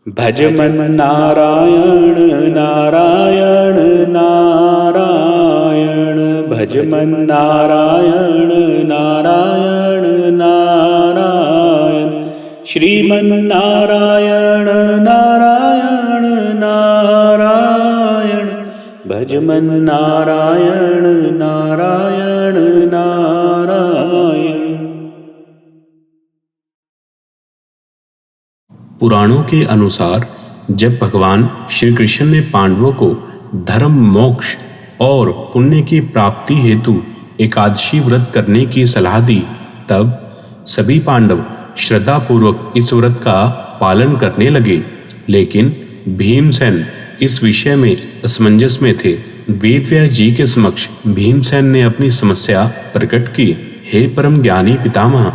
भज मन नारायण नारायण नारायण, भज मन नारायण नारायण नारायण, श्रीमन नारायण नारायण नारायण, भज मन नारायण नारायण नारायण। पुराणों के अनुसार जब भगवान श्री कृष्ण ने पांडवों को धर्म, मोक्ष और पुण्य की प्राप्ति हेतु एकादशी व्रत करने की सलाह दी, तब सभी पांडव श्रद्धापूर्वक इस व्रत का पालन करने लगे। लेकिन भीमसेन इस विषय में असमंजस में थे। वेदव्यास जी के समक्ष भीमसेन ने अपनी समस्या प्रकट की। हे परम ज्ञानी पितामह,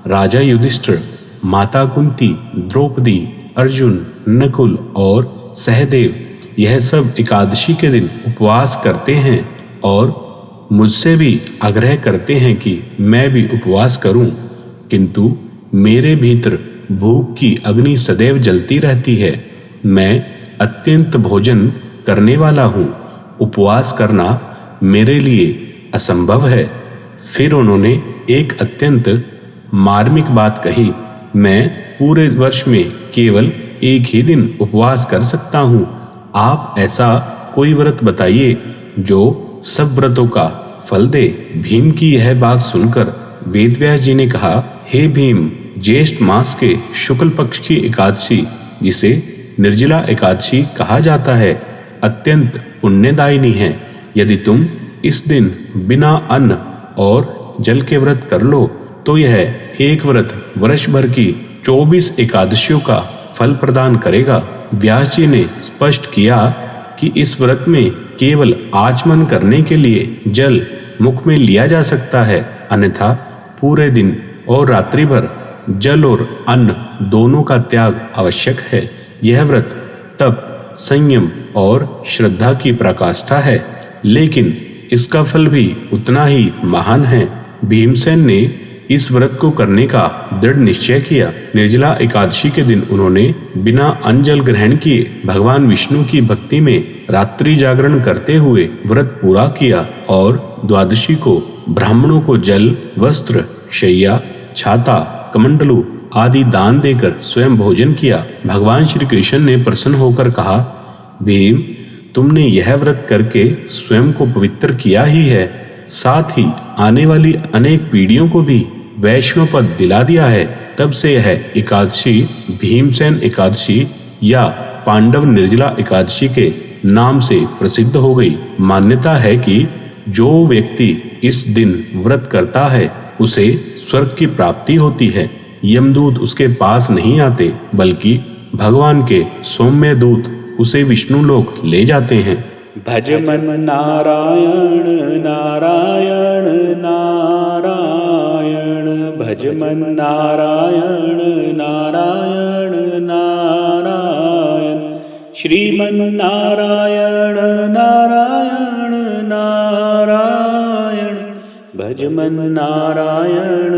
राजा युधिष्ठिर, माता कुंती, द्रौपदी, अर्जुन, नकुल और सहदेव यह सब एकादशी के दिन उपवास करते हैं और मुझसे भी आग्रह करते हैं कि मैं भी उपवास करूं, किंतु मेरे भीतर भूख की अग्नि सदैव जलती रहती है। मैं अत्यंत भोजन करने वाला हूं, उपवास करना मेरे लिए असंभव है। फिर उन्होंने एक अत्यंत मार्मिक बात कही, मैं पूरे वर्ष में केवल एक ही दिन उपवास कर सकता हूँ। आप ऐसा कोई व्रत बताइए जो सब व्रतों का फल दे। भीम की यह बात सुनकर वेदव्यास जी ने कहा, हे भीम, ज्येष्ठ मास के शुक्ल पक्ष की एकादशी, जिसे निर्जला एकादशी कहा जाता है, अत्यंत पुण्यदायिनी है। यदि तुम इस दिन बिना अन्न और जल के व्रत कर लो तो यह एक व्रत वर्ष भर की 24 एकादशियों का फल प्रदान करेगा। व्यास जी ने स्पष्ट किया कि इस व्रत में केवल आचमन करने के लिए जल मुख में लिया जा सकता है, अन्यथा पूरे दिन और रात्रि भर जल और अन्न दोनों का त्याग आवश्यक है। यह व्रत तप, संयम और श्रद्धा की प्रकाष्ठा है, लेकिन इसका फल भी उतना ही महान है। भीमसेन ने इस व्रत को करने का दृढ़ निश्चय किया। निर्जला एकादशी के दिन उन्होंने बिना अन्न जल ग्रहण किए भगवान विष्णु की भक्ति में रात्रि जागरण करते हुए व्रत पूरा किया और द्वादशी को ब्राह्मणों को जल, वस्त्र, शैया, छाता, कमंडलू आदि दान देकर स्वयं भोजन किया। भगवान श्री कृष्ण ने प्रसन्न होकर कहा, भीम, तुमने यह व्रत करके स्वयं को पवित्र किया ही है, साथ ही आने वाली अनेक पीढ़ियों को भी वैष्णव पद दिला दिया है। तब से यह एकादशी भीमसेन एकादशी या पांडव निर्जला एकादशी के नाम से प्रसिद्ध हो गई। मान्यता है कि जो व्यक्ति इस दिन व्रत करता है उसे स्वर्ग की प्राप्ति होती है। यमदूत उसके पास नहीं आते, बल्कि भगवान के सौम्य दूत उसे विष्णु लोक ले जाते हैं। भज मन नारायण नारायण नारायण, भज मन नारायण नारायण नारायण, श्रीमन नारायण नारायण नारायण, भज मन नारायण